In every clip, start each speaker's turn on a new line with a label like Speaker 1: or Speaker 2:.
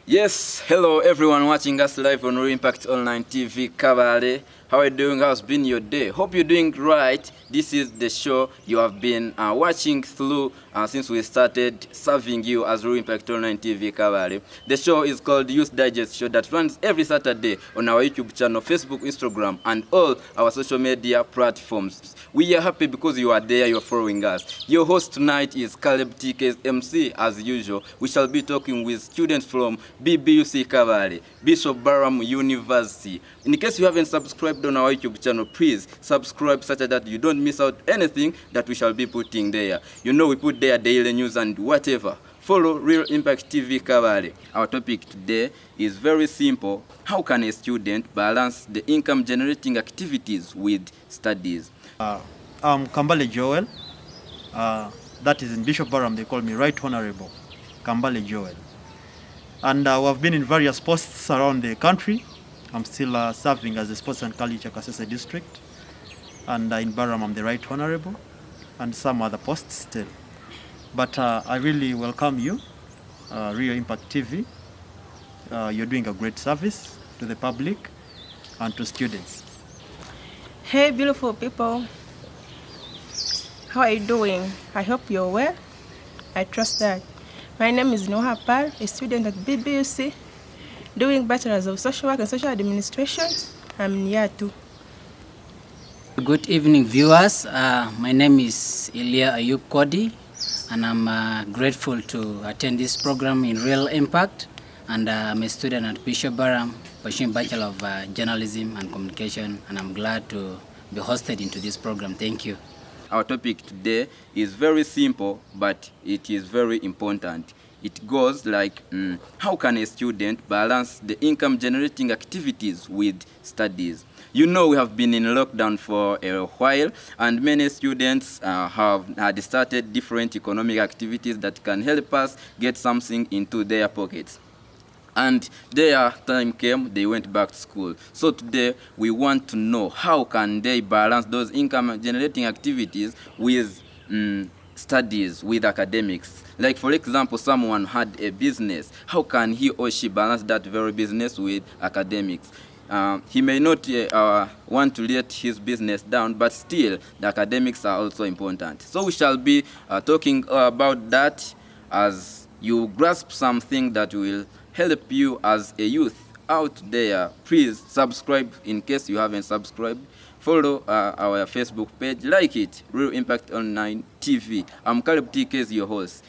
Speaker 1: Yes, hello everyone watching us live on Real Impact Online TV. Kabale, how are you doing? How's been your day? Hope you're doing right. This is the show you have been watching through since we started serving you as Real Impact Online TV. Kabale. The show is called Youth Digest Show that runs every Saturday on our YouTube channel, Facebook, Instagram, and all our social media platforms. We are happy because you are there, you're following us. Your host tonight is Caleb TK's MC as usual. We shall be talking with students from BBUC Kabale, Bishop Barham University. In case you haven't subscribed on our YouTube channel, please subscribe such that you don't miss out anything that we shall be putting there. You know we put there daily news and whatever. Follow Real Impact TV Kabale. Our topic today is very simple. How can a student balance the income generating activities with studies?
Speaker 2: I'm Kambale Joel. That is in Bishop Barham, they call me Right Honorable Kambale Joel. And we've been in various posts around the country. I'm still serving as the Sports and Culture Kasese District. And in Barham, I'm the Right Honorable, and some other posts still. But I really welcome you, Real Impact TV. You're doing a great service to the public and to students.
Speaker 3: Hey beautiful people, how are you doing? I hope you're well. I trust that. My name is Noha Par, a student at BBUC, doing Bachelor's of Social Work and Social Administration. I'm in year 2.
Speaker 4: Good evening viewers, my name is Ilya Ayub Kodi, and I'm grateful to attend this program in Real Impact, and I'm a student at Bishop Barham, pursuing Bachelor of Journalism and Communication, and I'm glad to be hosted into this program. Thank you.
Speaker 1: Our topic today is very simple, but it is very important. It goes like, how can a student balance the income generating activities with studies? You know we have been in lockdown for a while, and many students had started different economic activities that can help us get something into their pockets. And their time came, they went back to school. So today we want to know how can they balance those income generating activities with studies, with academics. Like for example, someone had a business. How can he or she balance that very business with academics? He may not want to let his business down, but still the academics are also important. So we shall be talking about that as you grasp something that will help you as a youth out there. Please subscribe in case you haven't subscribed. Follow our Facebook page, like it, Real Impact Online TV. I'm Caleb TK, your host.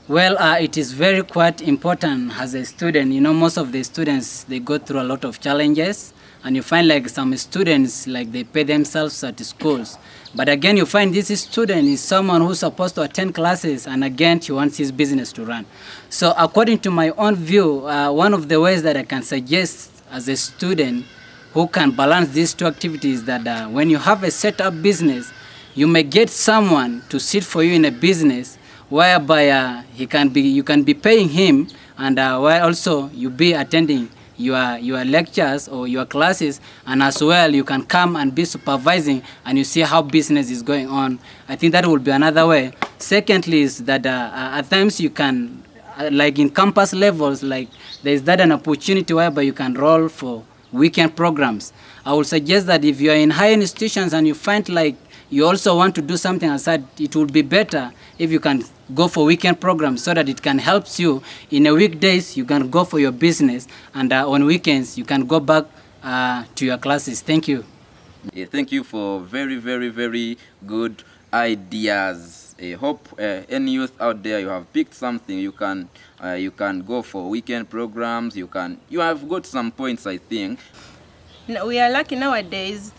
Speaker 4: Well, it is very quite important as a student. You know, most of the students, they go through a lot of challenges, and you find like some students, like they pay themselves at schools. But again, you find this student is someone who's supposed to attend classes, and again, he wants his business to run. So according to my own view, one of the ways that I can suggest as a student who can balance these two activities that when you have a set-up business, you may get someone to sit for you in a business whereby you can be paying him, and while also you be attending your lectures or your classes, and as well you can come and be supervising and you see how business is going on. I think that will be another way. Secondly is that at times you can, like in campus levels, like there's that an opportunity whereby you can roll for weekend programs. I would suggest that if you are in higher institutions and you find like you also want to do something aside, it would be better if you can go for weekend programs so that it can help you. In the weekdays, you can go for your business, and on weekends, you can go back to your classes. Thank you.
Speaker 1: Yeah, thank you for very, very, very good ideas. I hope any youth out there, you have picked something. You can go for weekend programs. You have got some points, I think.
Speaker 3: We are lucky nowadays,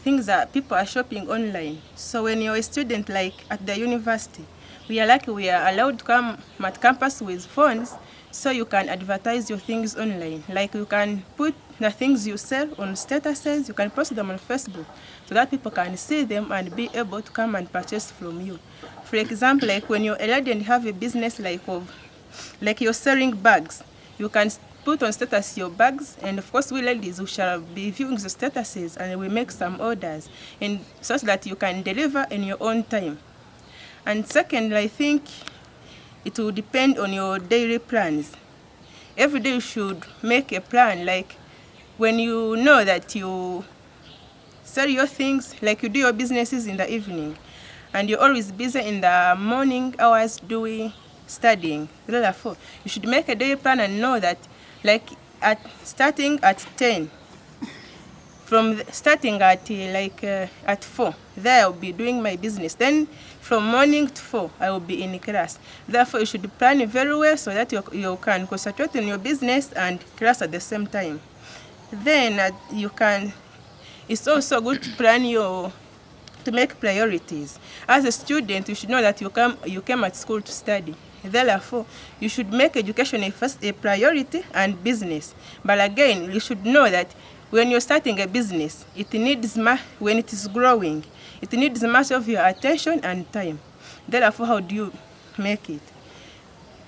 Speaker 3: people are shopping online. So when you're a student like at the university, we are lucky we are allowed to come at campus with phones, so you can advertise your things online. Like you can put the things you sell on statuses, you can post them on Facebook so that people can see them and be able to come and purchase from you. For example, like when you're a lady and have a business like you're selling bags, you can put on status your bags, and of course we ladies, we shall be viewing the statuses and we make some orders, and such that you can deliver in your own time. And second, I think it will depend on your daily plans. every day you should make a plan. Like when you know that you sell your things, like you do your businesses in the evening, and you're always busy in the morning hours doing studying. Therefore, you should make a day plan and know that, like starting at 10, starting at 4, there I'll be doing my business. Then from morning to 4, I will be in class. Therefore, you should plan it very well so that you can concentrate on your business and class at the same time. Then it's also good to plan to make priorities. As a student, you should know that you came at school to study. Therefore, you should make education a priority and business. But again, you should know that when you're starting a business, when it is growing, it needs much of your attention and time. Therefore, how do you make it?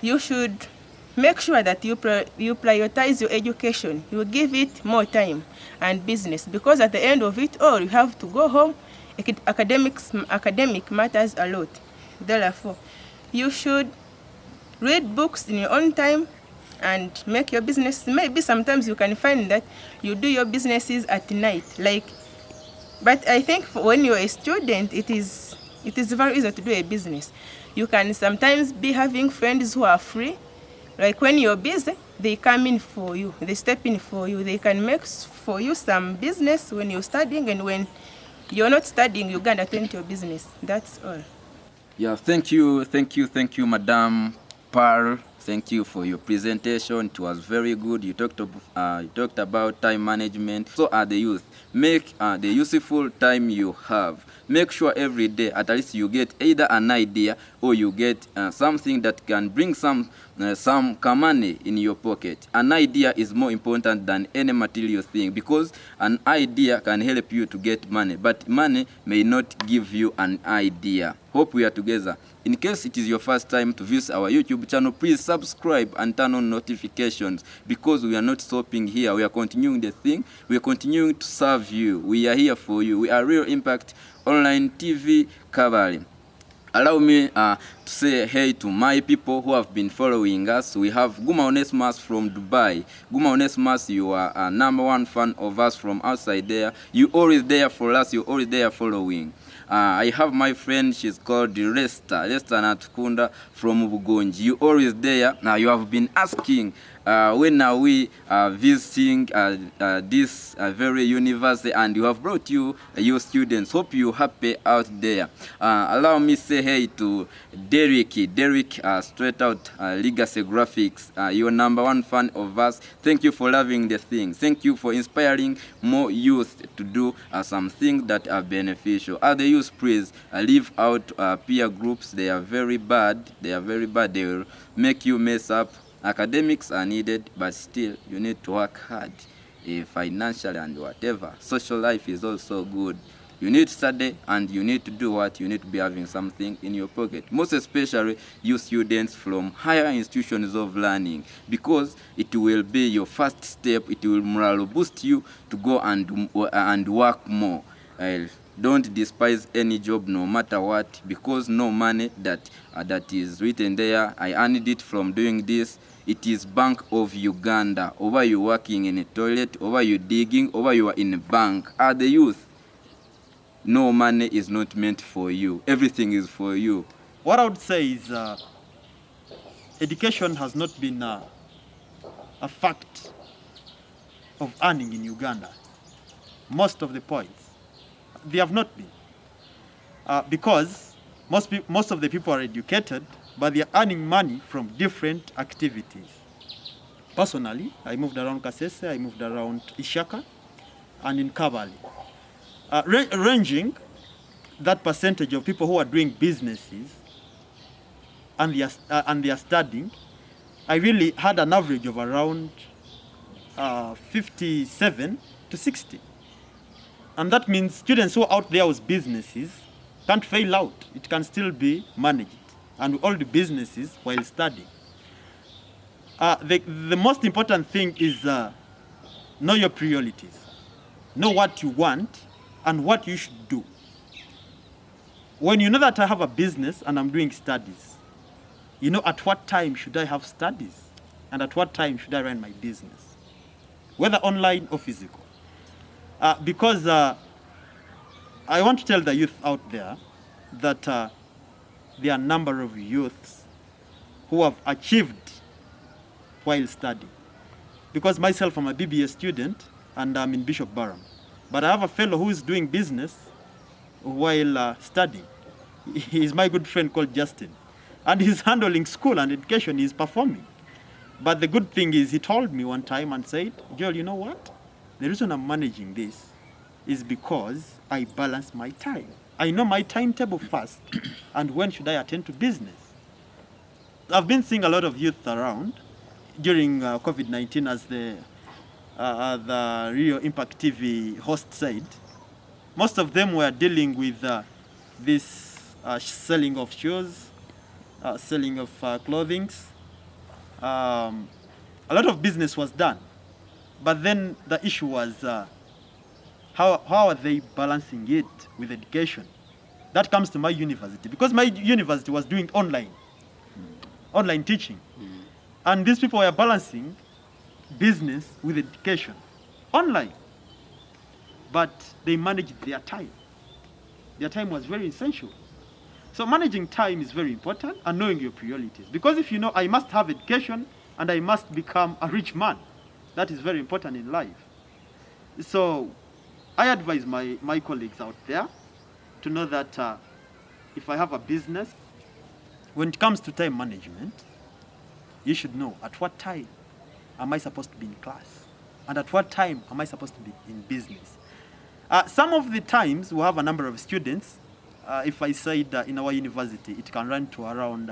Speaker 3: You should make sure that you prioritize your education. You give it more time and business, because at the end of it all, you have to go home. Academic matters a lot. Therefore, you should read books in your own time and make your business. Maybe sometimes you can find that you do your businesses at night. But I think when you're a student, it is very easy to do a business. You can sometimes be having friends who are free. Like when you're busy, they come in for you. They step in for you. They can make for you some business when you're studying, and when you're not studying, you can attend to your business. That's all.
Speaker 1: Yeah, thank you, Madam Pearl. Thank you for your presentation. It was very good. You talked about time management. So are the youth. Make the useful time you have. Make sure every day at least you get either an idea or you get something that can bring some money in your pocket. An idea is more important than any material thing, because an idea can help you to get money, but money may not give you an idea. Hope we are together. In case it is your first time to visit our YouTube channel, please subscribe and turn on notifications, because we are not stopping here. We are continuing the thing. We are continuing to serve you. We are here for you. We are Real Impact Online TV Cavalry. Allow me to say hey to my people who have been following us. We have Guma Onesmus from Dubai. Guma Onesmus, you are a #1 fan of us from outside there. You always there for us. You always there following. I have my friend, she's called Lesta Natukunda from Bugonji. You always there. Now you have been asking when are we visiting this very university, and you have brought your students. Hope you happy out there. Allow me say hey to Derek straight out Legacy Graphics. You're #1 fan of us. Thank you for loving the thing. Thank you for inspiring more youth to do some things that are beneficial. Other youth, please leave out peer groups. They are very bad. They will make you mess up. Academics are needed, but still you need to work hard financially and whatever. Social life is also good. You need to study, and you need to do what? You need to be having something in your pocket. Most especially you students from higher institutions of learning, because it will be your first step. It will morale boost you to go and work more. Don't despise any job, no matter what, because no money that is written there, I earned it from doing this. It is Bank of Uganda. Over you working in a toilet, over you digging, over you are in a bank. Are the youth? No money is not meant for you. Everything is for you.
Speaker 2: What I would say is education has not been a fact of earning in Uganda. Most of the points, they have not been. Because most of the people are educated, but they are earning money from different activities. Personally, I moved around Kasese, I moved around Ishaka, and in Kavali. Ranging that percentage of people who are doing businesses and they are studying, I really had an average of around 57 to 60. And that means students who are out there with businesses can't fail out. It can still be managed, and all the businesses while studying. The most important thing is know your priorities. Know what you want and what you should do. When you know that I have a business and I'm doing studies, you know at what time should I have studies and at what time should I run my business, whether online or physical. Because I want to tell the youth out there that there are a number of youths who have achieved while studying. Because myself, I'm a BBA student and I'm in Bishop Barham. But I have a fellow who is doing business while studying. He is my good friend called Justin. And he's handling school and education, he's performing. But the good thing is he told me one time and said, Joel, you know what? The reason I'm managing this is because I balance my time. I know my timetable first and when should I attend to business. I've been seeing a lot of youth around during COVID-19, as the Real Impact TV host said. Most of them were dealing with this selling of shoes, selling of clothing. A lot of business was done. But then the issue was how are they balancing it with education? That comes to my university, because my university was doing online teaching. And these people were balancing business with education online. But they managed their time. Their time was very essential. So managing time is very important, and knowing your priorities. Because if you know, I must have education and I must become a rich man, that is very important in life. So I advise my colleagues out there to know that if I have a business, when it comes to time management, you should know at what time am I supposed to be in class and at what time am I supposed to be in business. Some of the times we have a number of students. If I said in our university, it can run to around,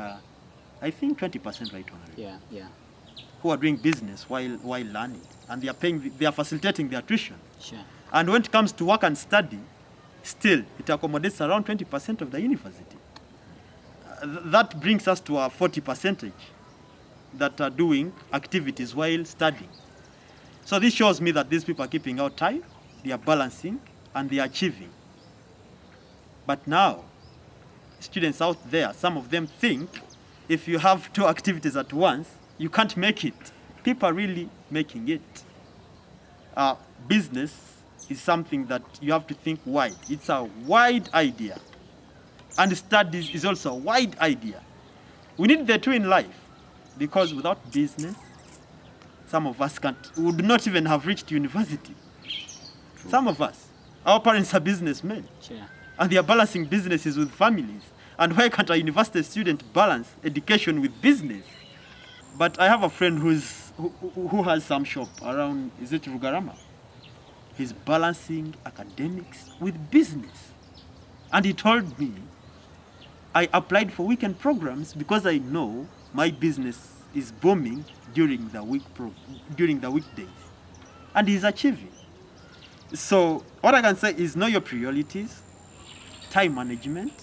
Speaker 2: I think 20%, right?
Speaker 4: Yeah.
Speaker 2: Who are doing business while learning, and they are facilitating their tuition.
Speaker 4: Sure.
Speaker 2: And when it comes to work and study, still it accommodates around 20% of the university. That brings us to a 40% that are doing activities while studying. So this shows me that these people are keeping out time, they are balancing, and they are achieving. But now, students out there, some of them think if you have two activities at once, you can't make it. People are really making it. Business is something that you have to think wide. It's a wide idea. And studies is also a wide idea. We need the two in life, because without business, some of us would not even have reached university. True. Some of us, our parents are businessmen.
Speaker 4: Sure.
Speaker 2: And they are balancing businesses with families. And why can't a university student balance education with business? But I have a friend who has some shop around, is it Rugarama? He's balancing academics with business. And he told me, I applied for weekend programs because I know my business is booming during the weekdays. And he's achieving. So what I can say is know your priorities, time management,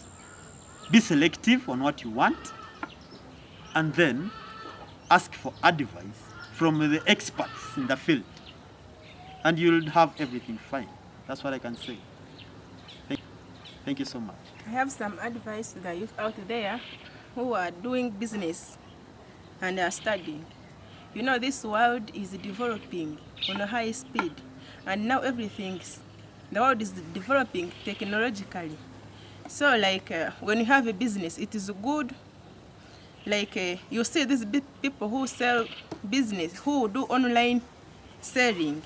Speaker 2: be selective on what you want, and then ask for advice from the experts in the field. And you'll have everything fine. That's what I can say. Thank you so much.
Speaker 3: I have some advice to the youth out there who are doing business and are studying. You know, this world is developing on a high speed, and now the world is developing technologically. So like when you have a business, it is good. Like you see these people who sell business, who do online selling.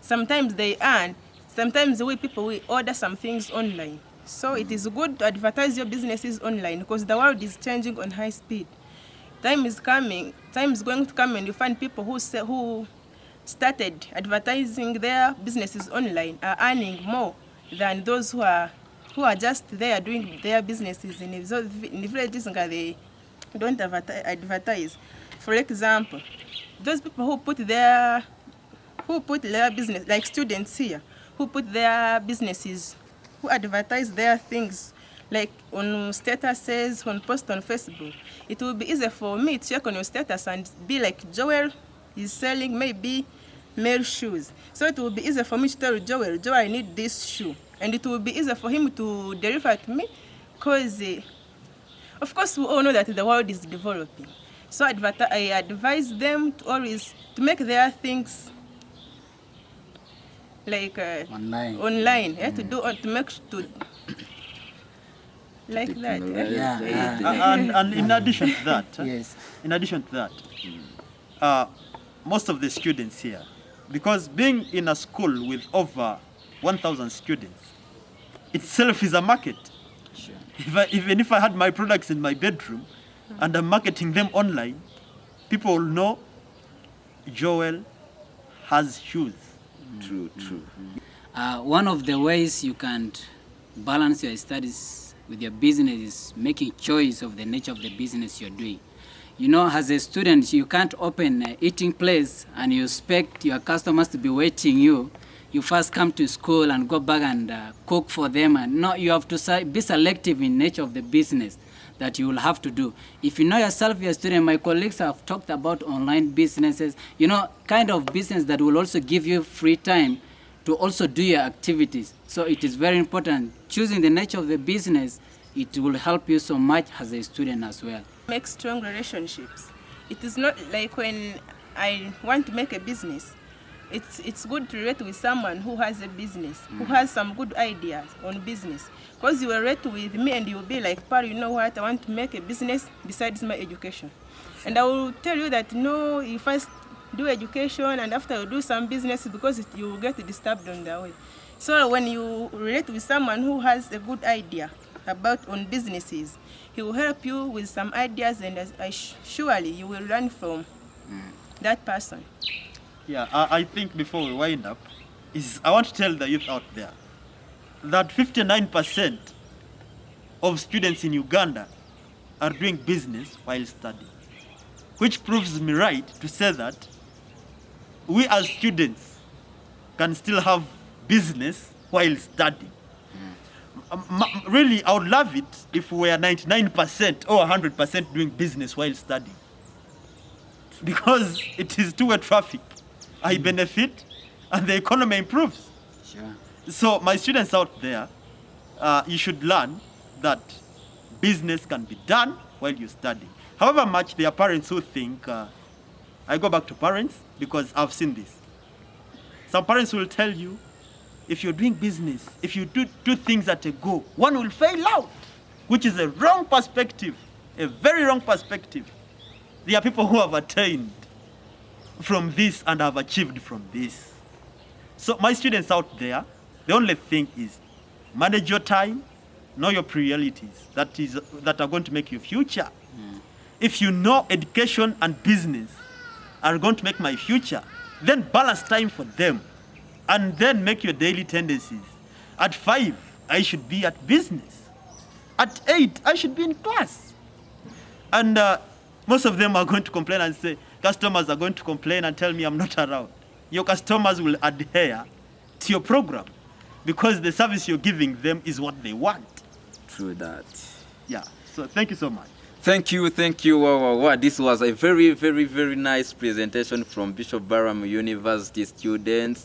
Speaker 3: Sometimes they earn. Sometimes we order some things online. So it is good to advertise your businesses online, because the world is changing on high speed. Time is going to come, and you find people who started advertising their businesses online are earning more than those who are just there doing their businesses in the villages, and they don't advertise. For example, those people who put their business, like students here, who put their businesses, who advertise their things, like on statuses, on post on Facebook. It will be easier for me to check on your status and be like, Joel is selling maybe male shoes. So it will be easier for me to tell Joel, I need this shoe. And it will be easier for him to deliver it to me, because of course we all know that the world is developing. So I advise them to always to make their things like online, yeah, to do to make to like that.
Speaker 2: And in addition to that,
Speaker 4: Yes.
Speaker 2: in addition to that, most of the students here, because being in a school with over 1,000 students itself is a market.
Speaker 4: Sure.
Speaker 2: Even if I had my products in my bedroom and I'm marketing them online, people will know Joel has shoes.
Speaker 1: True.
Speaker 4: One of the ways you can balance your studies with your business is making choice of the nature of the business you're doing. You know, as a student, you can't open an eating place and you expect your customers to be waiting you. You first come to school and go back and cook for them. And no, you have to be selective in nature of the business that you will have to do. If you know yourself, you're a student, my colleagues have talked about online businesses, you know, kind of business that will also give you free time to also do your activities. So it is very important. Choosing the nature of the business, it will help you so much as a student as well.
Speaker 3: Make strong relationships. It is not like when I want to make a business, it's good to relate with someone who has a business, who has some good ideas on business. Because you will relate with me and you'll be like, Paul, you know what, I want to make a business besides my education. And I will tell you that, no, you first do education and after you do some business because you will get disturbed on the way. So when you relate with someone who has a good idea about on businesses, he will help you with some ideas and surely you will learn from that person.
Speaker 2: Yeah, I think before we wind up, I want to tell the youth out there that 59% of students in Uganda are doing business while studying, which proves me right to say that we as students can still have business while studying. Really, I would love it if we were 99% or 100% doing business while studying, because it is two-way traffic. I benefit and the economy improves.
Speaker 4: Sure.
Speaker 2: So my students out there, you should learn that business can be done while you study. However much there are parents who think, I go back to parents because I've seen this. Some parents will tell you, if you're doing business, if you do two things at a go, one will fail out, which is a wrong perspective, a very wrong perspective. There are people who have attained from this and have achieved from this. So my students out there, the only thing is manage your time, know your priorities that are going to make your future. If you know education and business are going to make my future, then balance time for them and then make your daily tendencies. At 5, I should be at business. At 8, I should be in class. And most of them are going to complain and say, customers are going to complain and tell me I'm not around. Your customers will adhere to your program because the service you're giving them is what they want.
Speaker 1: True that.
Speaker 2: Yeah, so thank you so much.
Speaker 1: Thank you. Wow. This was a very nice presentation from Bishop Barham University students.